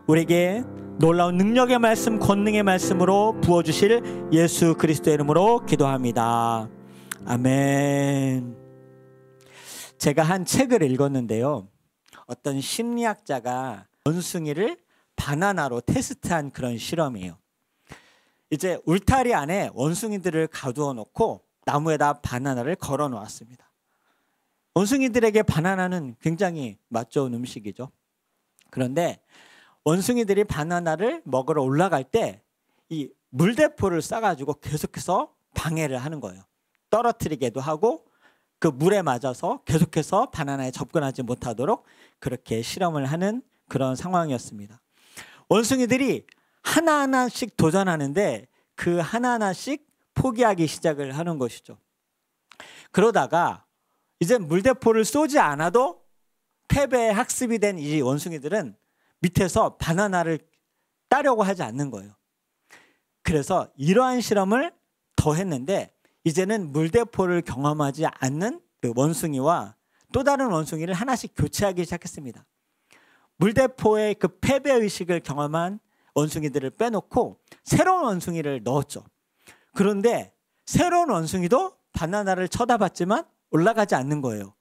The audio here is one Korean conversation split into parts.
우리에게 놀라운 능력의 말씀, 권능의 말씀으로 부어주실 예수 그리스도의 이름으로 기도합니다. 아멘. 제가 한 책을 읽었는데요, 어떤 심리학자가 원숭이를 바나나로 테스트한 그런 실험이에요. 이제 울타리 안에 원숭이들을 가두어 놓고 나무에다 바나나를 걸어 놓았습니다. 원숭이들에게 바나나는 굉장히 맛 좋은 음식이죠. 그런데 원숭이들이 바나나를 먹으러 올라갈 때 이 물대포를 싸가지고 계속해서 방해를 하는 거예요. 떨어뜨리게도 하고 그 물에 맞아서 계속해서 바나나에 접근하지 못하도록 그렇게 실험을 하는 그런 상황이었습니다. 원숭이들이 하나하나씩 도전하는데 그 하나하나씩 포기하기 시작을 하는 것이죠. 그러다가 이제 물대포를 쏘지 않아도 패배의 학습이 된 이 원숭이들은 밑에서 바나나를 따려고 하지 않는 거예요. 그래서 이러한 실험을 더 했는데 이제는 물대포를 경험하지 않는 그 원숭이와 또 다른 원숭이를 하나씩 교체하기 시작했습니다. 물대포의 그 패배의식을 경험한 원숭이들을 빼놓고 새로운 원숭이를 넣었죠. 그런데 새로운 원숭이도 바나나를 쳐다봤지만 올라가지 않는 거예요.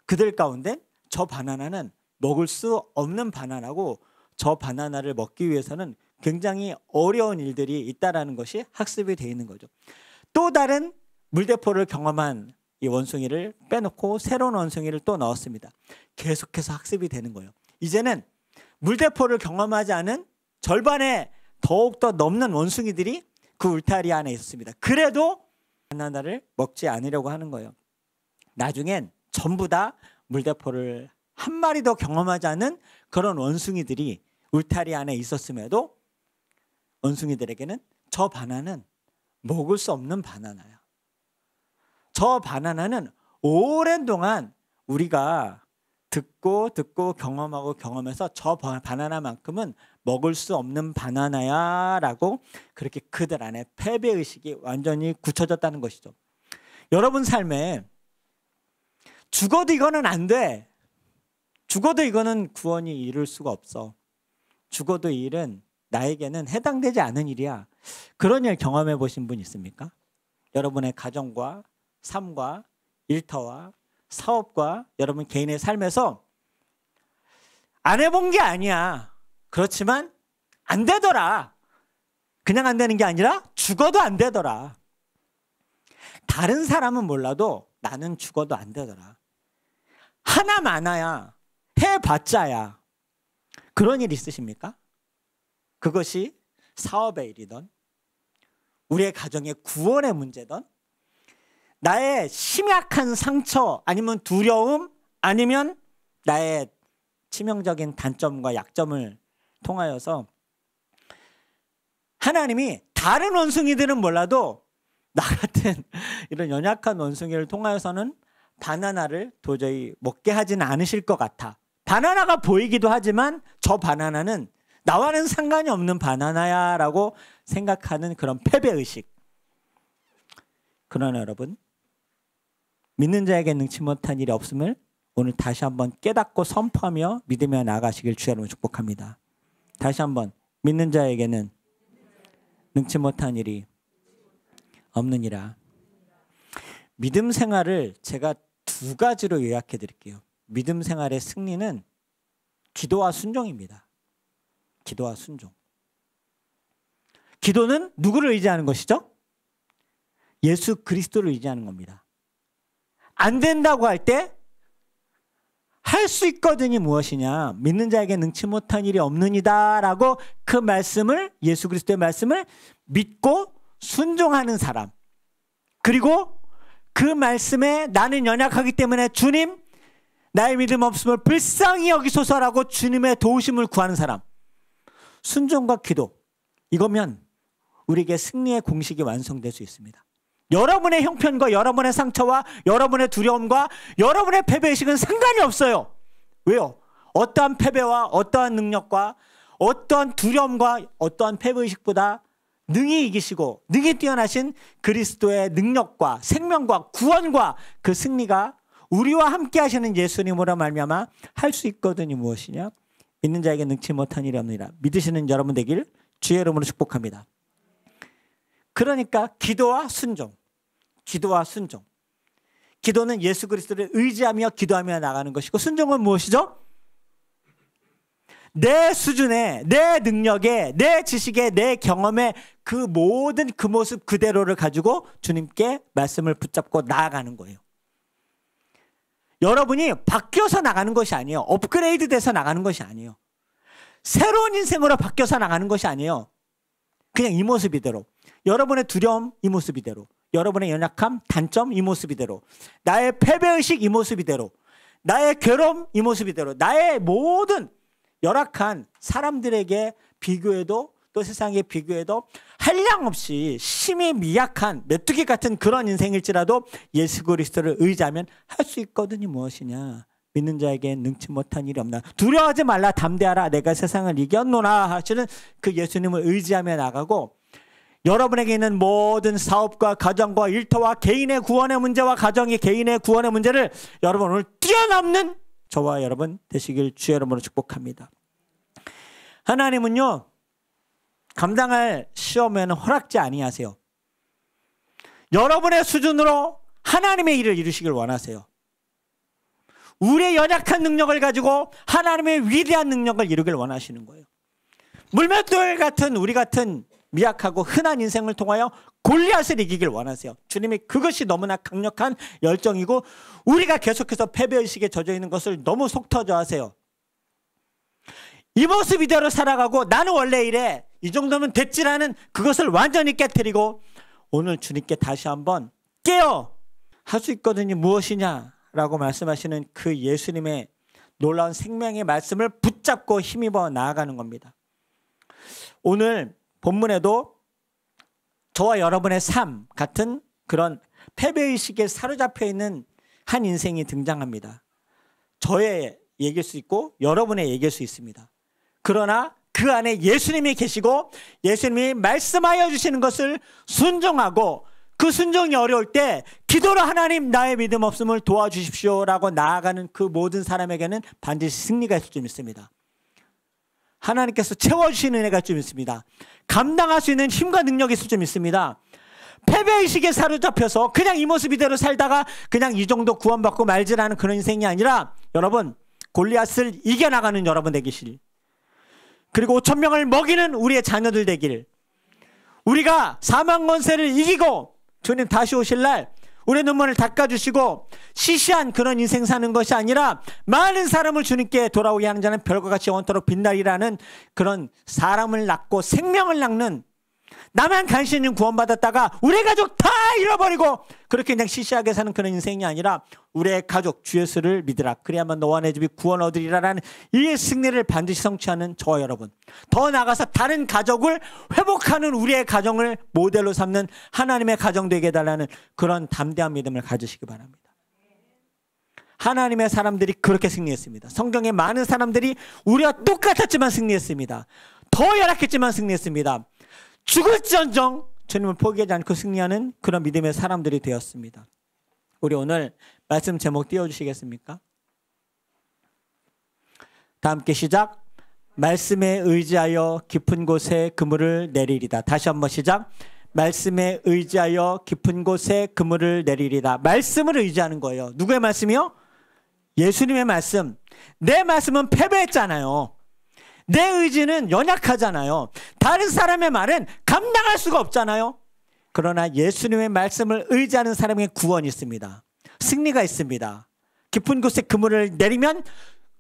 그들 가운데 저 바나나는 먹을 수 없는 바나나고 저 바나나를 먹기 위해서는 굉장히 어려운 일들이 있다는 것이 학습이 되어 있는 거죠. 또 다른 물대포를 경험한 이 원숭이를 빼놓고 새로운 원숭이를 또 넣었습니다. 계속해서 학습이 되는 거예요. 이제는 물대포를 경험하지 않은 절반에 더욱더 넘는 원숭이들이 그 울타리 안에 있었습니다. 그래도 바나나를 먹지 않으려고 하는 거예요. 나중엔 전부 다 물대포를 한 마리도 경험하지 않은 그런 원숭이들이 울타리 안에 있었음에도 원숭이들에게는 저 바나나는 먹을 수 없는 바나나야. 저 바나나는 오랜 동안 우리가 듣고 경험하고 경험해서 저 바나나만큼은 먹을 수 없는 바나나야 라고 그렇게 그들 안에 패배의식이 완전히 굳혀졌다는 것이죠. 여러분 삶에 죽어도 이거는 안 돼. 죽어도 이거는 구원이 이룰 수가 없어. 죽어도 이 일은 나에게는 해당되지 않은 일이야. 그런 일 경험해 보신 분 있습니까? 여러분의 가정과 삶과 일터와 사업과 여러분 개인의 삶에서 안 해본 게 아니야. 그렇지만 안 되더라. 그냥 안 되는 게 아니라 죽어도 안 되더라. 다른 사람은 몰라도 나는 죽어도 안 되더라. 하나 많아야 해봤자야. 그런 일 있으십니까? 그것이 사업의 일이든 우리의 가정의 구원의 문제든 나의 심약한 상처 아니면 두려움 아니면 나의 치명적인 단점과 약점을 통하여서 하나님이 다른 원숭이들은 몰라도 나 같은 이런 연약한 원숭이를 통하여서는 바나나를 도저히 먹게 하지는 않으실 것 같아. 바나나가 보이기도 하지만 저 바나나는 나와는 상관이 없는 바나나야 라고 생각하는 그런 패배의식. 그러나 여러분, 믿는 자에게 능치 못한 일이 없음을 오늘 다시 한번 깨닫고 선포하며 믿으며 나아가시길 주의 이름으로 축복합니다. 다시 한번 믿는 자에게는 능치 못한 일이 없느니라. 믿음 생활을 제가 두 가지로 요약해 드릴게요. 믿음 생활의 승리는 기도와 순종입니다. 기도와 순종. 기도는 누구를 의지하는 것이죠? 예수 그리스도를 의지하는 겁니다. 안 된다고 할 때 할 수 있거든이 무엇이냐? 믿는 자에게 능치 못한 일이 없느니다 라고 그 말씀을, 예수 그리스도의 말씀을 믿고 순종하는 사람. 그리고 그 말씀에 나는 연약하기 때문에 주님 나의 믿음 없음을 불쌍히 여기소서라고 주님의 도우심을 구하는 사람. 순종과 기도, 이거면 우리에게 승리의 공식이 완성될 수 있습니다. 여러분의 형편과 여러분의 상처와 여러분의 두려움과 여러분의 패배의식은 상관이 없어요. 왜요? 어떠한 패배와 어떠한 능력과 어떠한 두려움과 어떠한 패배의식보다 능히 이기시고 능히 뛰어나신 그리스도의 능력과 생명과 구원과 그 승리가 우리와 함께 하시는 예수님으로 말미암아 할 수 있거든이 무엇이냐? 믿는 자에게 능치 못한 일이 없느니라. 믿으시는 여러분 되길 주의 이름으로 축복합니다. 그러니까 기도와 순종, 기도와 순종. 기도는 예수 그리스도를 의지하며 기도하며 나가는 것이고, 순종은 무엇이죠? 내 수준에, 내 능력에, 내 지식에, 내 경험에 그 모든 그 모습 그대로를 가지고 주님께 말씀을 붙잡고 나아가는 거예요. 여러분이 바뀌어서 나가는 것이 아니에요. 업그레이드 돼서 나가는 것이 아니에요. 새로운 인생으로 바뀌어서 나가는 것이 아니에요. 그냥 이 모습 이대로. 여러분의 두려움 이 모습 이대로. 여러분의 연약함, 단점 이 모습 이대로. 나의 패배의식 이 모습 이대로. 나의 괴로움 이 모습 이대로. 나의 모든 열악한 사람들에게 비교해도, 또 세상에 비교해도 한량없이 심히 미약한 메뚜기 같은 그런 인생일지라도 예수 그리스도를 의지하면 할 수 있거든요. 무엇이냐? 믿는 자에게 능치 못한 일이 없나. 두려워하지 말라, 담대하라, 내가 세상을 이겼노라 하시는 그 예수님을 의지하며 나가고, 여러분에게 있는 모든 사업과 가정과 일터와 개인의 구원의 문제와 가정의 개인의 구원의 문제를 여러분 오늘 뛰어넘는 저와 여러분 되시길 주의 이름으로 축복합니다. 하나님은요, 감당할 시험에는 허락지 아니하세요. 여러분의 수준으로 하나님의 일을 이루시길 원하세요. 우리의 연약한 능력을 가지고 하나님의 위대한 능력을 이루길 원하시는 거예요. 물맷돌 같은 우리 같은 미약하고 흔한 인생을 통하여 골리앗을 이기길 원하세요. 주님이 그것이 너무나 강력한 열정이고, 우리가 계속해서 패배의식에 젖어 있는 것을 너무 속 터져 하세요. 이 모습 이대로 살아가고 나는 원래 이래, 이 정도면 됐지라는 그것을 완전히 깨트리고 오늘 주님께 다시 한번 깨어 할 수 있거든요. 무엇이냐 라고 말씀하시는 그 예수님의 놀라운 생명의 말씀을 붙잡고 힘입어 나아가는 겁니다. 오늘 본문에도 저와 여러분의 삶 같은 그런 패배의식에 사로잡혀 있는 한 인생이 등장합니다. 저의 얘기일 수 있고 여러분의 얘기일 수 있습니다. 그러나 그 안에 예수님이 계시고 예수님이 말씀하여 주시는 것을 순종하고, 그 순종이 어려울 때 기도로 하나님 나의 믿음 없음을 도와주십시오라고 나아가는 그 모든 사람에게는 반드시 승리가 있을 줄 믿습니다. 하나님께서 채워주시는 은혜가 좀 있습니다. 감당할 수 있는 힘과 능력이 있을 줄 믿습니다. 패배의식에 사로잡혀서 그냥 이 모습 이대로 살다가 그냥 이 정도 구원받고 말지라는 그런 인생이 아니라, 여러분 골리앗을 이겨나가는 여러분 되기를, 그리고 5,000명을 먹이는 우리의 자녀들 되길, 우리가 사망 권세를 이기고 주님 다시 오실 날 우리의 눈물을 닦아주시고 시시한 그런 인생 사는 것이 아니라 많은 사람을 주님께 돌아오게 하는 자는 별과 같이 영원토록 빛나리라는 그런 사람을 낳고 생명을 낳는, 나만 간신히 구원받았다가 우리 가족 다 잃어버리고 그렇게 그냥 시시하게 사는 그런 인생이 아니라, 우리의 가족 주 예수를 믿으라 그래야만 너와 내 집이 구원 얻으리라라는 이 승리를 반드시 성취하는 저와 여러분, 더 나아가서 다른 가족을 회복하는 우리의 가정을 모델로 삼는 하나님의 가정 되게 해달라는 그런 담대한 믿음을 가지시기 바랍니다. 하나님의 사람들이 그렇게 승리했습니다. 성경에 많은 사람들이 우리와 똑같았지만 승리했습니다. 더 열악했지만 승리했습니다. 죽을지언정 주님을 포기하지 않고 승리하는 그런 믿음의 사람들이 되었습니다. 우리 오늘 말씀 제목 띄워주시겠습니까? 다 함께 시작. 말씀에 의지하여 깊은 곳에 그물을 내리리다. 다시 한번 시작. 말씀에 의지하여 깊은 곳에 그물을 내리리다. 말씀을 의지하는 거예요. 누구의 말씀이요? 예수님의 말씀. 내 말씀은 패배했잖아요. 내 의지는 연약하잖아요. 다른 사람의 말은 감당할 수가 없잖아요. 그러나 예수님의 말씀을 의지하는 사람에게 구원이 있습니다. 승리가 있습니다. 깊은 곳에 그물을 내리면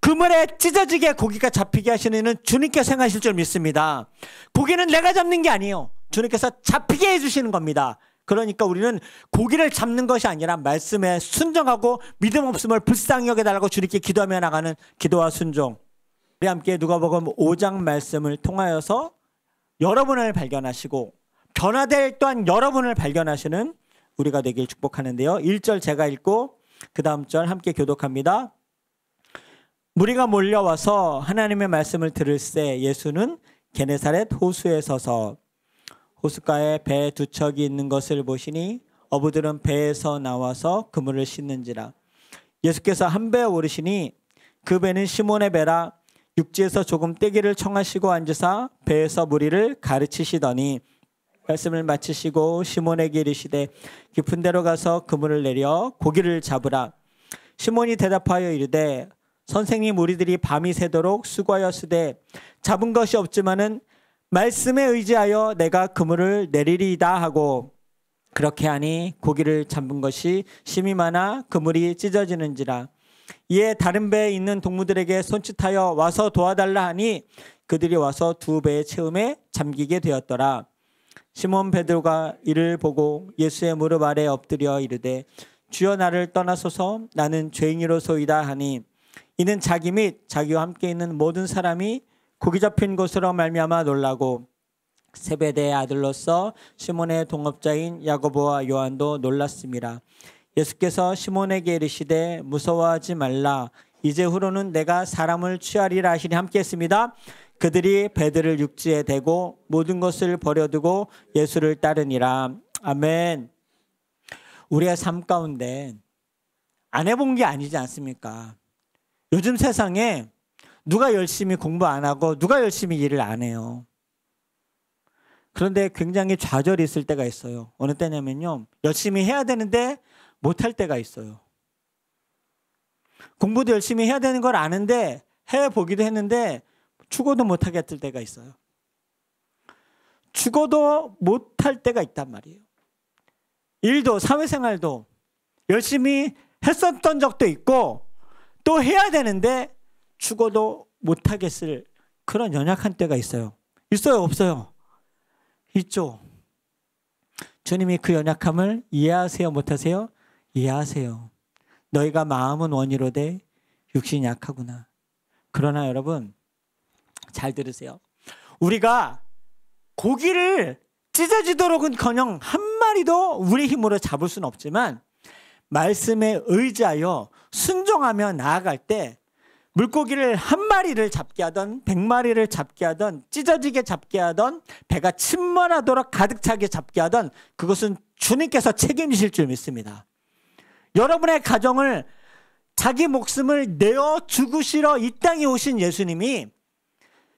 그물에 찢어지게 고기가 잡히게 하시는 주님께서 행하실 줄 믿습니다. 고기는 내가 잡는 게 아니에요. 주님께서 잡히게 해주시는 겁니다. 그러니까 우리는 고기를 잡는 것이 아니라 말씀에 순종하고 믿음 없음을 불쌍히 여겨달라고 주님께 기도하며 나가는 기도와 순종. 우리 함께 누가복음 5장 말씀을 통하여서 여러분을 발견하시고 변화될 또한 여러분을 발견하시는 우리가 되길 축복하는데요. 1절 제가 읽고 그 다음 절 함께 교독합니다. 무리가 몰려와서 하나님의 말씀을 들을새 예수는 게네사렛 호수에 서서 호숫가에 배 두 척이 있는 것을 보시니 어부들은 배에서 나와서 그물을 씻는지라. 예수께서 한 배에 오르시니 그 배는 시몬의 배라. 육지에서 조금 떼기를 청하시고 앉으사 배에서 무리를 가르치시더니 말씀을 마치시고 시몬에게 이르시되 깊은 데로 가서 그물을 내려 고기를 잡으라. 시몬이 대답하여 이르되 선생님, 우리들이 밤이 새도록 수고하였으되 잡은 것이 없지만은 말씀에 의지하여 내가 그물을 내리리이다 하고, 그렇게 하니 고기를 잡은 것이 심히 많아 그물이 찢어지는지라. 이에 다른 배에 있는 동무들에게 손짓하여 와서 도와달라 하니 그들이 와서 두 배의 채움에 잠기게 되었더라. 시몬 베드로가 이를 보고 예수의 무릎 아래 엎드려 이르되 주여, 나를 떠나소서, 나는 죄인이로소이다 하니, 이는 자기 및 자기와 함께 있는 모든 사람이 고기 잡힌 것으로 말미암아 놀라고 세베대의 아들로서 시몬의 동업자인 야고보와 요한도 놀랐음이라. 예수께서 시몬에게 이르시되 무서워하지 말라, 이제후로는 내가 사람을 취하리라 하시니 함께 했습니다. 그들이 배들을 육지에 대고 모든 것을 버려두고 예수를 따르니라. 아멘. 우리의 삶 가운데 안 해본 게 아니지 않습니까? 요즘 세상에 누가 열심히 공부 안 하고 누가 열심히 일을 안 해요. 그런데 굉장히 좌절이 있을 때가 있어요. 어느 때냐면요, 열심히 해야 되는데 못할 때가 있어요. 공부도 열심히 해야 되는 걸 아는데 해보기도 했는데 죽어도 못하게 할 때가 있어요. 죽어도 못할 때가 있단 말이에요. 일도 사회생활도 열심히 했었던 적도 있고 또 해야 되는데 죽어도 못하겠을 그런 연약한 때가 있어요. 있어요, 없어요? 있죠. 주님이 그 연약함을 이해하세요, 못하세요? 이해하세요. 너희가 마음은 원이로되 육신이 약하구나. 그러나 여러분 잘 들으세요. 우리가 고기를 찢어지도록은커녕 한 마리도 우리 힘으로 잡을 수는 없지만 말씀에 의지하여 순종하며 나아갈 때 물고기를 한 마리를 잡게 하던 100마리를 잡게 하던 찢어지게 잡게 하던 배가 침몰하도록 가득 차게 잡게 하던 그것은 주님께서 책임지실 줄 믿습니다. 여러분의 가정을 자기 목숨을 내어 죽으시러 이 땅에 오신 예수님이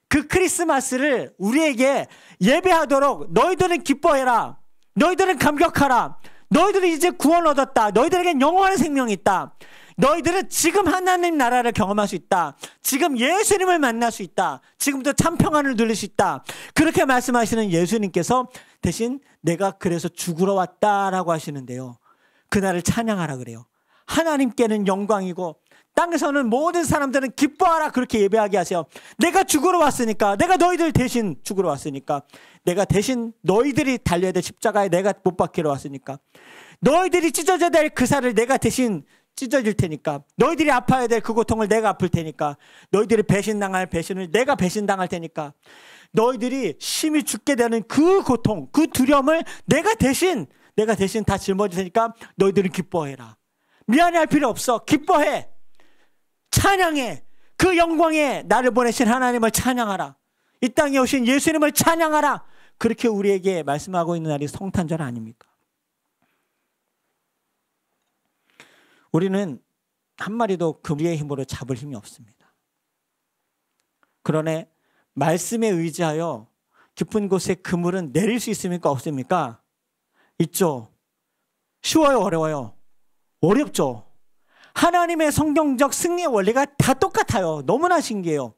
그 크리스마스를 우리에게 예배하도록 너희들은 기뻐해라, 너희들은 감격하라, 너희들은 이제 구원 얻었다, 너희들에겐 영원한 생명이 있다, 너희들은 지금 하나님 나라를 경험할 수 있다, 지금 예수님을 만날 수 있다, 지금부터 참 평안을 누릴 수 있다, 그렇게 말씀하시는 예수님께서 대신 내가 그래서 죽으러 왔다라고 하시는데요, 그날을 찬양하라 그래요. 하나님께는 영광이고 땅에서는 모든 사람들은 기뻐하라 그렇게 예배하게 하세요. 내가 죽으러 왔으니까, 내가 너희들 대신 죽으러 왔으니까, 내가 대신 너희들이 달려야 될 십자가에 내가 못 박히러 왔으니까, 너희들이 찢어져야 될 그 살을 내가 대신 찢어질 테니까, 너희들이 아파야 될 그 고통을 내가 아플 테니까, 너희들이 배신당할 배신을 내가 배신당할 테니까, 너희들이 심히 죽게 되는 그 고통, 그 두려움을 내가 대신 다 짊어질 테니까 너희들은 기뻐해라. 미안해할 필요 없어. 기뻐해. 찬양해. 그 영광에 나를 보내신 하나님을 찬양하라. 이 땅에 오신 예수님을 찬양하라. 그렇게 우리에게 말씀하고 있는 날이 성탄절 아닙니까? 우리는 한 마리도 그물의 힘으로 잡을 힘이 없습니다. 그러나 말씀에 의지하여 깊은 곳에 그물은 내릴 수 있습니까? 없습니까? 있죠. 쉬워요? 어려워요? 어렵죠. 하나님의 성경적 승리의 원리가 다 똑같아요. 너무나 신기해요.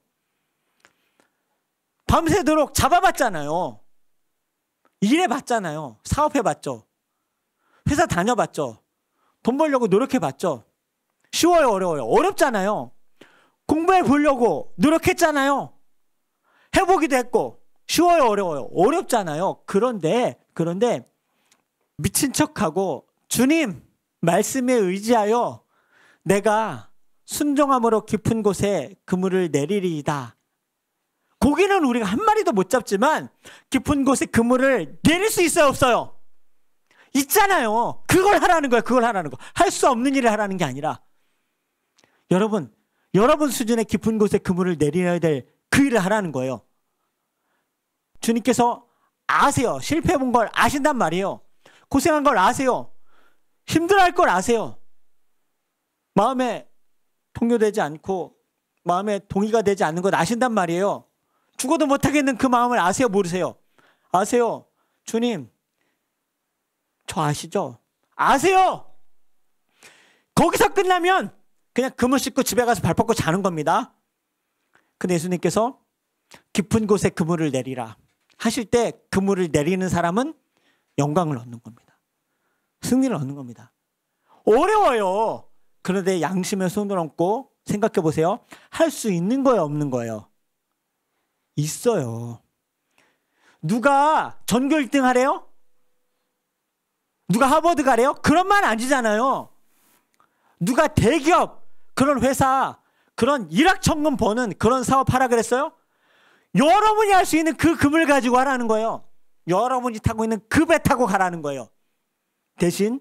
밤새도록 잡아봤잖아요. 일해봤잖아요. 사업해봤죠. 회사 다녀봤죠. 돈 벌려고 노력해봤죠. 쉬워요? 어려워요? 어렵잖아요. 공부해보려고 노력했잖아요. 해보기도 했고. 쉬워요? 어려워요? 어렵잖아요. 그런데 미친 척하고 주님 말씀에 의지하여 내가 순종함으로 깊은 곳에 그물을 내리리이다. 고기는 우리가 한 마리도 못 잡지만 깊은 곳에 그물을 내릴 수 있어요, 없어요? 있잖아요. 그걸 하라는 거예요. 그걸 하라는 거. 할 수 없는 일을 하라는 게 아니라 여러분 수준의 깊은 곳에 그물을 내려야 될 그 일을 하라는 거예요. 주님께서 아세요. 실패해본 걸 아신단 말이에요. 고생한 걸 아세요. 힘들어할 걸 아세요. 마음에 동요되지 않고 마음에 동의가 되지 않는 것 아신단 말이에요. 죽어도 못하겠는 그 마음을 아세요, 모르세요? 아세요. 주님, 저 아시죠? 아세요. 거기서 끝나면 그냥 그물 씻고 집에 가서 발 뻗고 자는 겁니다. 근데 예수님께서 깊은 곳에 그물을 내리라 하실 때 그물을 내리는 사람은 영광을 얻는 겁니다. 승리를 얻는 겁니다. 어려워요. 그런데 양심의 손을 얹고 생각해 보세요. 할 수 있는 거예요, 없는 거예요? 있어요. 누가 전교 1등 하래요? 누가 하버드 가래요? 그런 말 안 주잖아요. 누가 대기업, 그런 회사, 그런 일확천금 버는 그런 사업 하라 그랬어요? 여러분이 할 수 있는 그 금을 가지고 하라는 거예요. 여러분이 타고 있는 그 배 타고 가라는 거예요. 대신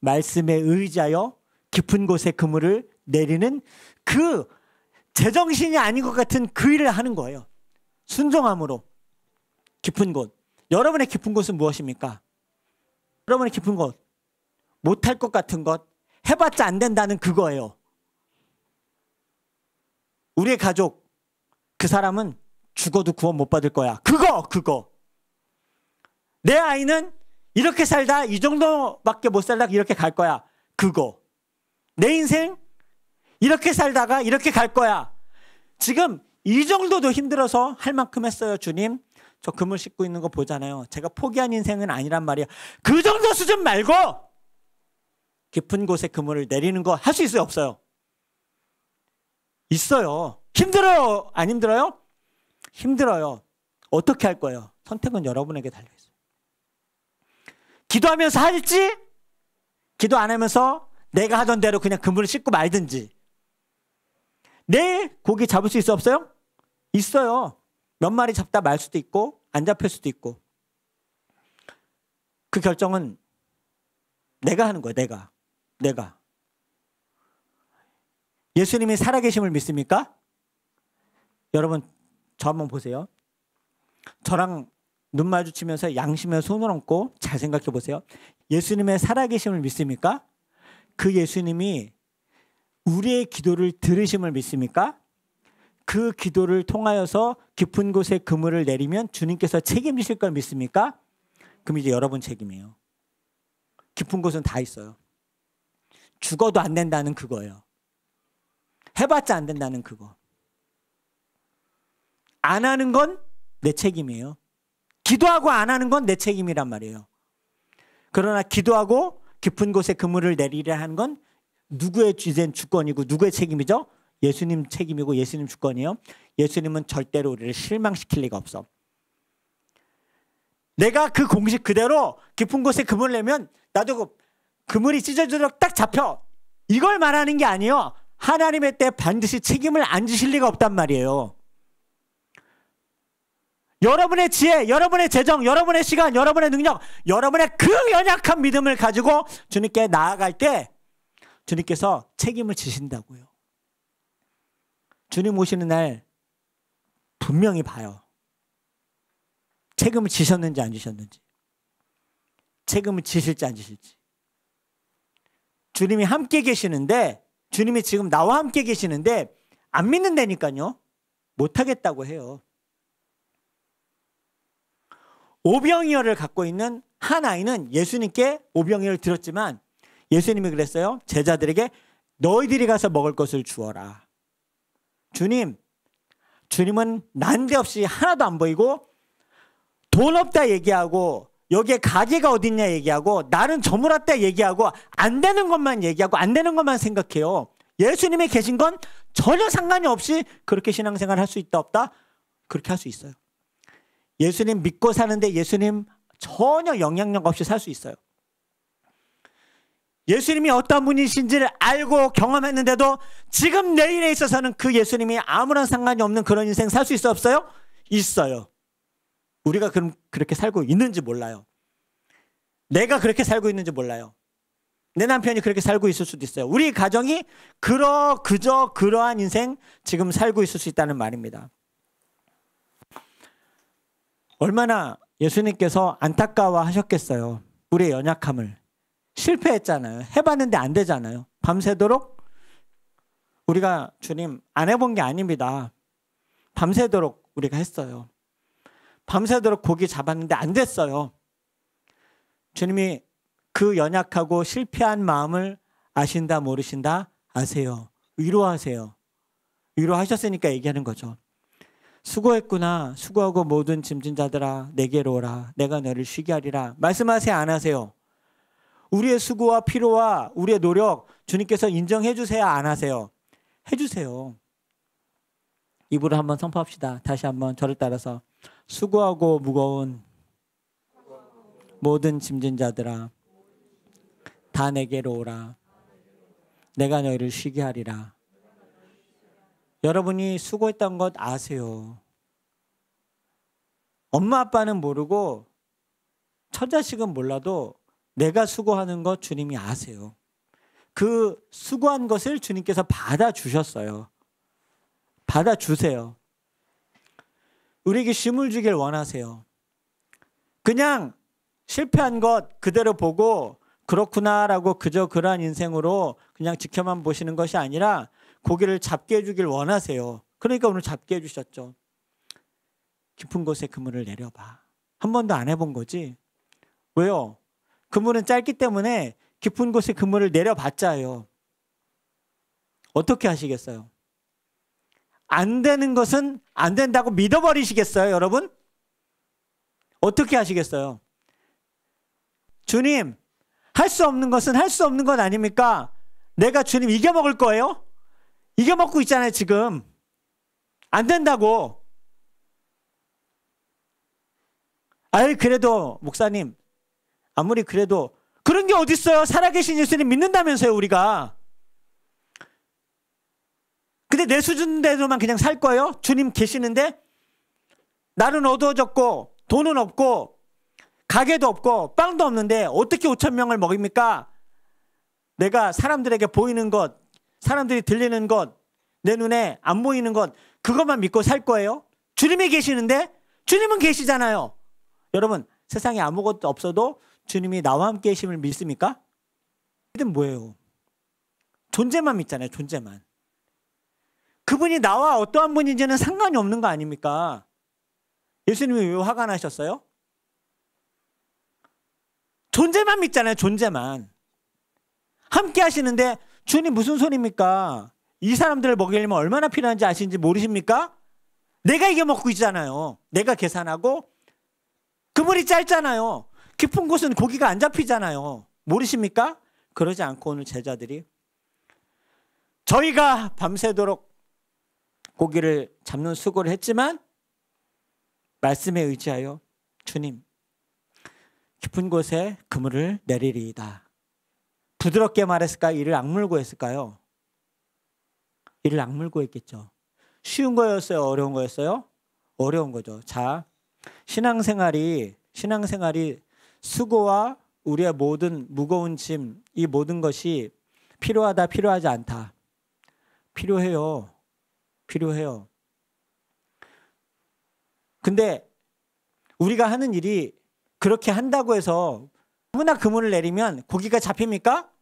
말씀에 의지하여 깊은 곳에 그물을 내리는 그 제정신이 아닌 것 같은 그 일을 하는 거예요. 순종함으로. 깊은 곳. 여러분의 깊은 곳은 무엇입니까? 여러분의 깊은 곳. 못할 것 같은 것. 해봤자 안 된다는 그거예요. 우리의 가족. 그 사람은 죽어도 구원 못 받을 거야. 그거. 내 아이는 이렇게 살다 이 정도밖에 못 살다 이렇게 갈 거야. 그거. 내 인생 이렇게 살다가 이렇게 갈 거야. 지금 이 정도도 힘들어서 할 만큼 했어요. 주님, 저 그물 씻고 있는 거 보잖아요. 제가 포기한 인생은 아니란 말이야. 그 정도 수준 말고 깊은 곳에 그물을 내리는 거 할 수 있어요, 없어요? 있어요. 힘들어요? 안 힘들어요? 힘들어요. 어떻게 할 거예요? 선택은 여러분에게 달려있어요. 기도하면서 할지, 기도 안 하면서 내가 하던 대로 그냥 그물을 씻고 말든지. 내일 고기 잡을 수 있어, 없어요? 있어요. 몇 마리 잡다 말 수도 있고 안 잡힐 수도 있고. 그 결정은 내가 하는 거예요. 내가. 예수님이 살아계심을 믿습니까? 여러분 저 한번 보세요. 저랑 눈 마주치면서 양심에 손을 얹고 잘 생각해 보세요. 예수님의 살아계심을 믿습니까? 그 예수님이 우리의 기도를 들으심을 믿습니까? 그 기도를 통하여서 깊은 곳에 그물을 내리면 주님께서 책임지실 걸 믿습니까? 그럼 이제 여러분 책임이에요. 깊은 곳은 다 있어요. 죽어도 안 된다는 그거예요. 해봤자 안 된다는 그거. 안 하는 건 내 책임이에요. 기도하고 안 하는 건 내 책임이란 말이에요. 그러나 기도하고 깊은 곳에 그물을 내리려 하는 건 누구의 주권이고 누구의 책임이죠? 예수님 책임이고 예수님 주권이에요. 예수님은 절대로 우리를 실망시킬 리가 없어. 내가 그 공식 그대로 깊은 곳에 그물을 내면 나도 그물이 찢어지도록 딱 잡혀. 이걸 말하는 게 아니에요. 하나님의 때 반드시 책임을 안 지실 리가 없단 말이에요. 여러분의 지혜, 여러분의 재정, 여러분의 시간, 여러분의 능력, 여러분의 그 연약한 믿음을 가지고 주님께 나아갈 때 주님께서 책임을 지신다고요. 주님 오시는 날 분명히 봐요. 책임을 지셨는지 안 지셨는지. 책임을 지실지 안 지실지. 주님이 함께 계시는데, 주님이 지금 나와 함께 계시는데 안 믿는다니까요. 못하겠다고 해요. 오병이어를 갖고 있는 한 아이는 예수님께 오병이어를 들었지만 예수님이 그랬어요. 제자들에게 너희들이 가서 먹을 것을 주어라. 주님은 난데없이 하나도 안 보이고 돈 없다 얘기하고 여기에 가게가 어딨냐 얘기하고 나는 저물었다 얘기하고 안 되는 것만 얘기하고 안 되는 것만 생각해요. 예수님이 계신 건 전혀 상관이 없이 그렇게 신앙생활 할 수 있다 없다? 그렇게 할 수 있어요. 예수님 믿고 사는데 예수님 전혀 영향력 없이 살 수 있어요. 예수님이 어떤 분이신지를 알고 경험했는데도 지금 내일에 있어서는 그 예수님이 아무런 상관이 없는 그런 인생 살 수 있어 없어요? 있어요. 우리가 그럼 그렇게 살고 있는지 몰라요. 내가 그렇게 살고 있는지 몰라요. 내 남편이 그렇게 살고 있을 수도 있어요. 우리 가정이 그저 그러한 인생 지금 살고 있을 수 있다는 말입니다. 얼마나 예수님께서 안타까워 하셨겠어요. 우리의 연약함을. 실패했잖아요. 해봤는데 안 되잖아요. 밤새도록 우리가 주님 안 해본 게 아닙니다. 밤새도록 우리가 했어요. 밤새도록 고기 잡았는데 안 됐어요. 주님이 그 연약하고 실패한 마음을 아신다 모르신다? 아세요. 위로하세요. 위로하셨으니까 얘기하는 거죠. 수고했구나. 수고하고 모든 짐진 자들아 내게로 오라. 내가 너를 쉬게 하리라. 말씀하세요, 안 하세요? 우리의 수고와 피로와 우리의 노력 주님께서 인정해 주세요, 안 하세요? 해주세요. 입으로 한번 선포합시다. 다시 한번 저를 따라서 수고하고 무거운 모든 짐진 자들아 다 내게로 오라. 내가 너희를 쉬게 하리라. 여러분이 수고했던 것 아세요. 엄마 아빠는 모르고 처자식은 몰라도 내가 수고하는 것 주님이 아세요. 그 수고한 것을 주님께서 받아주셨어요. 받아주세요. 우리에게 쉼을 주길 원하세요. 그냥 실패한 것 그대로 보고 그렇구나라고 그저 그러한 인생으로 그냥 지켜만 보시는 것이 아니라 고개를 잡게 해주길 원하세요. 그러니까 오늘 잡게 해주셨죠. 깊은 곳에 그물을 내려봐. 한 번도 안 해본 거지. 왜요? 그물은 짧기 때문에 깊은 곳에 그물을 내려봤자요. 어떻게 하시겠어요? 안 되는 것은 안 된다고 믿어버리시겠어요, 여러분? 어떻게 하시겠어요? 주님, 할 수 없는 것은 할 수 없는 것 아닙니까? 내가 주님 이겨먹을 거예요? 이겨먹고 있잖아요, 지금. 안 된다고. 아이, 그래도, 목사님, 아무리 그래도, 그런 게 어딨어요? 살아계신 예수님 믿는다면서요, 우리가. 근데 내 수준대로만 그냥 살 거예요? 주님 계시는데? 날은 어두워졌고, 돈은 없고, 가게도 없고, 빵도 없는데, 어떻게 5천 명을 먹입니까? 내가 사람들에게 보이는 것, 사람들이 들리는 것, 내 눈에 안 보이는 것, 그것만 믿고 살 거예요? 주님이 계시는데? 주님은 계시잖아요. 여러분, 세상에 아무것도 없어도 주님이 나와 함께 계심을 믿습니까? 믿음 뭐예요? 존재만 믿잖아요, 존재만. 그분이 나와 어떠한 분인지는 상관이 없는 거 아닙니까? 예수님이 왜 화가 나셨어요? 존재만 믿잖아요, 존재만. 함께 하시는데 주님 무슨 소리입니까? 이 사람들을 먹이려면 얼마나 필요한지 아시는지 모르십니까? 내가 이겨먹고 있잖아요. 내가 계산하고 그물이 짧잖아요. 깊은 곳은 고기가 안 잡히잖아요. 모르십니까? 그러지 않고 오늘 제자들이 저희가 밤새도록 고기를 잡는 수고를 했지만 말씀에 의지하여 주님 깊은 곳에 그물을 내리리이다. 부드럽게 말했을까요? 이를 악물고 했을까요? 이를 악물고 했겠죠. 쉬운 거였어요? 어려운 거였어요? 어려운 거죠. 자, 신앙생활이 수고와 우리의 모든 무거운 짐, 이 모든 것이 필요하다, 필요하지 않다. 필요해요. 필요해요. 근데 우리가 하는 일이 그렇게 한다고 해서 아무나 그물을 내리면 고기가 잡힙니까?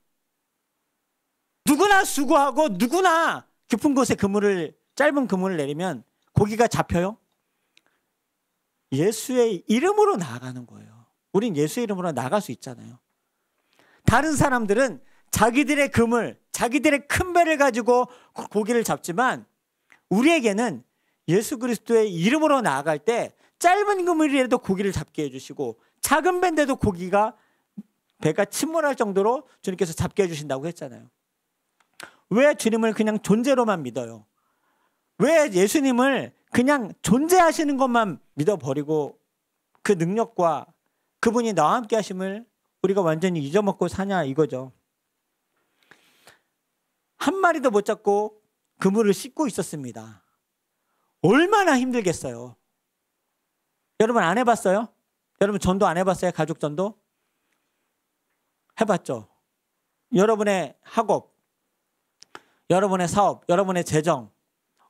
누구나 수고하고 누구나 깊은 곳에 짧은 그물을 내리면 고기가 잡혀요? 예수의 이름으로 나아가는 거예요. 우린 예수의 이름으로 나아갈 수 있잖아요. 다른 사람들은 자기들의 그물, 자기들의 큰 배를 가지고 고기를 잡지만 우리에게는 예수 그리스도의 이름으로 나아갈 때 짧은 그물이라도 고기를 잡게 해주시고 작은 배인데도 배가 침몰할 정도로 주님께서 잡게 해주신다고 했잖아요. 왜 주님을 그냥 존재로만 믿어요? 왜 예수님을 그냥 존재하시는 것만 믿어버리고 그 능력과 그분이 나와 함께 하심을 우리가 완전히 잊어먹고 사냐 이거죠. 한 마리도 못 잡고 그물을 씻고 있었습니다. 얼마나 힘들겠어요. 여러분 안 해봤어요? 여러분 전도 안 해봤어요? 가족 전도? 해봤죠? 여러분의 학업, 여러분의 사업, 여러분의 재정,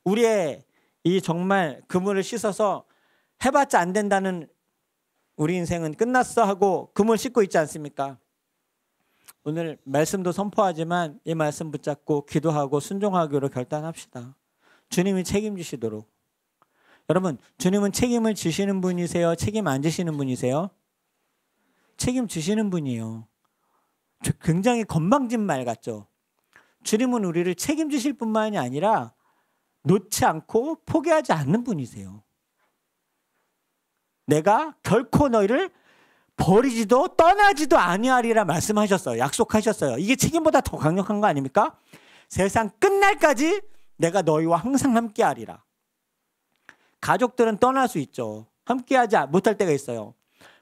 우리의 이 정말 그물을 씻어서 해봤자 안 된다는 우리 인생은 끝났어 하고 그물 씻고 있지 않습니까? 오늘 말씀도 선포하지만 이 말씀 붙잡고 기도하고 순종하기로 결단합시다. 주님이 책임지시도록. 여러분, 주님은 책임을 지시는 분이세요? 책임 안 지시는 분이세요? 책임지시는 분이에요. 굉장히 건방진 말 같죠? 주님은 우리를 책임지실 뿐만이 아니라 놓지 않고 포기하지 않는 분이세요. 내가 결코 너희를 버리지도 떠나지도 아니하리라 말씀하셨어요. 약속하셨어요. 이게 책임보다 더 강력한 거 아닙니까? 세상 끝날까지 내가 너희와 항상 함께하리라. 가족들은 떠날 수 있죠. 함께하지 못할 때가 있어요.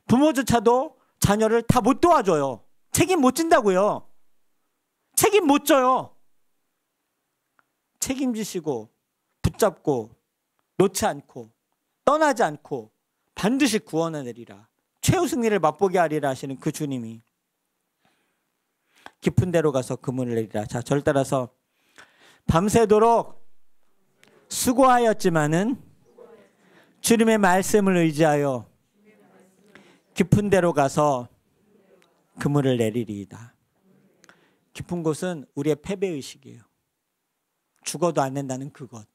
부모조차도 자녀를 다 못 도와줘요. 책임 못 진다고요. 책임 못 져요. 책임지시고 붙잡고 놓지 않고 떠나지 않고 반드시 구원을 내리라. 최후 승리를 맛보게 하리라 하시는 그 주님이 깊은 데로 가서 그물을 내리라. 자, 절 따라서 밤새도록 수고하였지만은 주님의 말씀을 의지하여 깊은 데로 가서 그물을 내리리이다. 깊은 곳은 우리의 패배의식이에요. 죽어도 안 된다는 그것.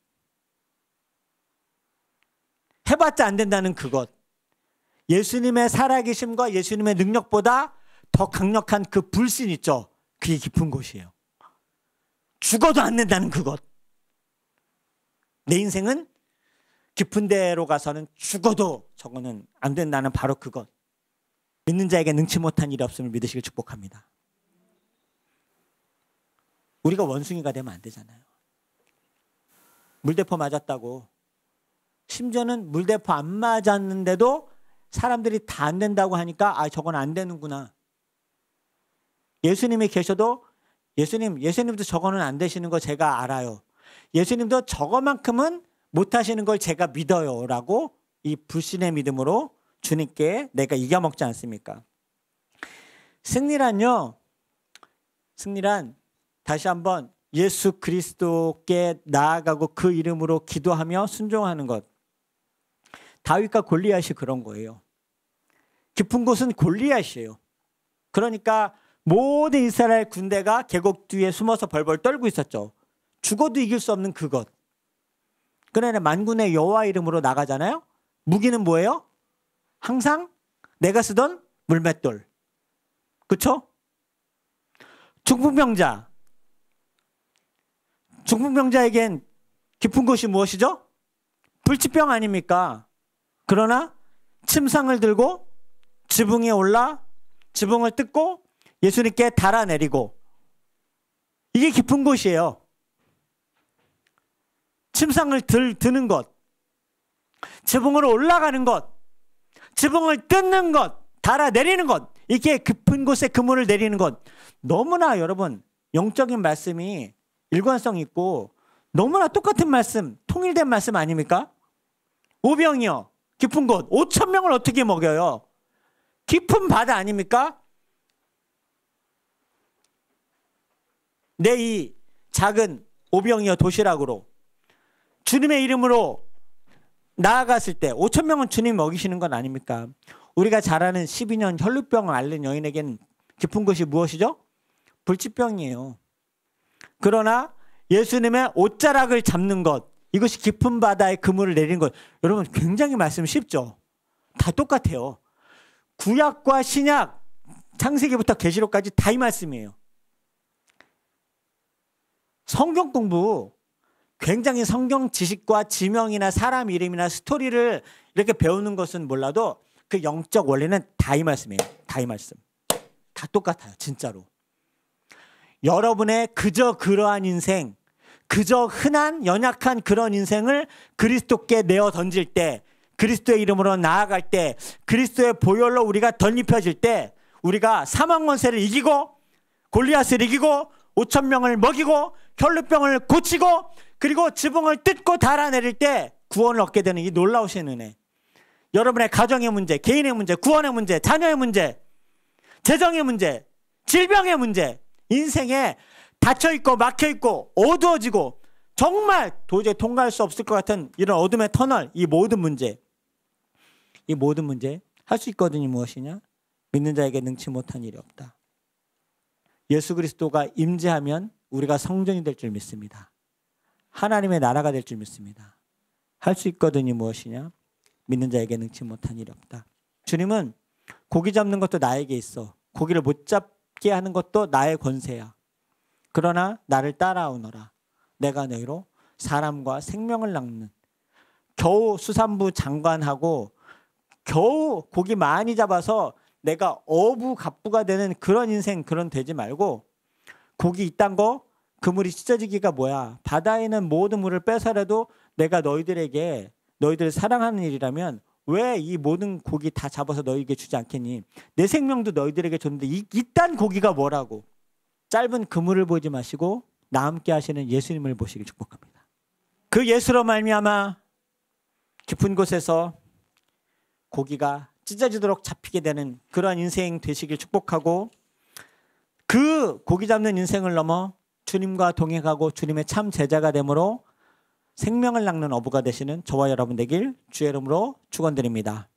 해봤자 안 된다는 그것. 예수님의 살아계심과 예수님의 능력보다 더 강력한 그 불신 있죠. 그게 깊은 곳이에요. 죽어도 안 된다는 그것. 내 인생은 깊은 데로 가서는 죽어도 저거는 안 된다는 바로 그것. 믿는 자에게 능치 못한 일이 없음을 믿으시길 축복합니다. 우리가 원숭이가 되면 안 되잖아요. 물대포 맞았다고, 심지어는 물대포 안 맞았는데도 사람들이 다 안 된다고 하니까 저건 안 되는구나. 예수님이 계셔도 예수님도 저거는 안 되시는 거 제가 알아요. 예수님도 저거만큼은 못 하시는 걸 제가 믿어요 라고 이 불신의 믿음으로 주님께 내가 이겨먹지 않습니까? 승리란 다시 한번 예수 그리스도께 나아가고 그 이름으로 기도하며 순종하는 것. 다윗과 골리앗이 그런 거예요. 깊은 곳은 골리앗이에요. 그러니까 모든 이스라엘 군대가 계곡 뒤에 숨어서 벌벌 떨고 있었죠. 죽어도 이길 수 없는 그것. 그러나 만군의 여호와 이름으로 나가잖아요. 무기는 뭐예요? 항상 내가 쓰던 물맷돌. 그렇죠? 중풍병자에겐 깊은 곳이 무엇이죠? 불치병 아닙니까? 그러나 침상을 들고 지붕에 올라 지붕을 뜯고 예수님께 달아내리고, 이게 깊은 곳이에요. 침상을 드는 것, 지붕으로 올라가는 것, 지붕을 뜯는 것, 달아내리는 것, 이게 깊은 곳에 그물을 내리는 것. 너무나 여러분 영적인 말씀이 일관성 있고 너무나 똑같은 말씀, 통일된 말씀 아닙니까? 오병이어 깊은 곳 5,000명을 어떻게 먹여요? 깊은 바다 아닙니까? 내 이 작은 오병이어 도시락으로 주님의 이름으로 나아갔을 때 5,000명은 주님 먹이시는 건 아닙니까? 우리가 잘 아는 12년 혈루병을 앓는 여인에게는 깊은 곳이 무엇이죠? 불치병이에요. 그러나 예수님의 옷자락을 잡는 것, 이것이 깊은 바다에 그물을 내리는 것. 여러분 굉장히 말씀 쉽죠? 다 똑같아요. 구약과 신약, 창세기부터 계시록까지 다 이 말씀이에요. 성경 공부, 굉장히 성경 지식과 지명이나 사람 이름이나 스토리를 이렇게 배우는 것은 몰라도 그 영적 원리는 다 이 말씀이에요. 다 이 말씀. 다 똑같아요. 진짜로. 여러분의 그저 그러한 인생, 그저 흔한 연약한 그런 인생을 그리스도께 내어 던질 때, 그리스도의 이름으로 나아갈 때, 그리스도의 보혈로 우리가 덧입혀질 때, 우리가 사망 권세를 이기고 골리앗을 이기고 5,000명을 먹이고 혈루병을 고치고 그리고 지붕을 뜯고 달아내릴 때 구원을 얻게 되는 이 놀라우신 은혜. 여러분의 가정의 문제, 개인의 문제, 구원의 문제, 자녀의 문제, 재정의 문제, 질병의 문제, 인생에 닫혀있고 막혀있고 어두워지고 정말 도저히 통과할 수 없을 것 같은 이런 어둠의 터널, 이 모든 문제 할 수 있거든요. 무엇이냐? 믿는 자에게 능치 못한 일이 없다. 예수 그리스도가 임재하면 우리가 성전이 될 줄 믿습니다. 하나님의 나라가 될 줄 믿습니다. 할 수 있거든요. 무엇이냐? 믿는 자에게 능치 못한 일이 없다. 주님은 고기 잡는 것도 나에게 있어. 고기를 못 잡게 하는 것도 나의 권세야. 그러나 나를 따라오너라. 내가 너희로 사람과 생명을 낚는. 겨우 수산부 장관하고 겨우 고기 많이 잡아서 내가 어부갑부가 되는 그런 인생 그런 되지 말고, 고기 이딴 거 그물이 찢어지기가 뭐야. 바다에 있는 모든 물을 빼서라도 내가 너희들에게, 너희들을 사랑하는 일이라면 왜 이 모든 고기 다 잡아서 너희에게 주지 않겠니? 내 생명도 너희들에게 줬는데 이딴 고기가 뭐라고. 짧은 그물을 보지 마시고 나 함께 하시는 예수님을 보시길 축복합니다. 그 예수로 말미암아 깊은 곳에서 고기가 찢어지도록 잡히게 되는 그러한 인생 되시길 축복하고, 그 고기 잡는 인생을 넘어 주님과 동행하고 주님의 참 제자가 되므로 생명을 낚는 어부가 되시는 저와 여러분 되길 주의 이름으로 축원드립니다.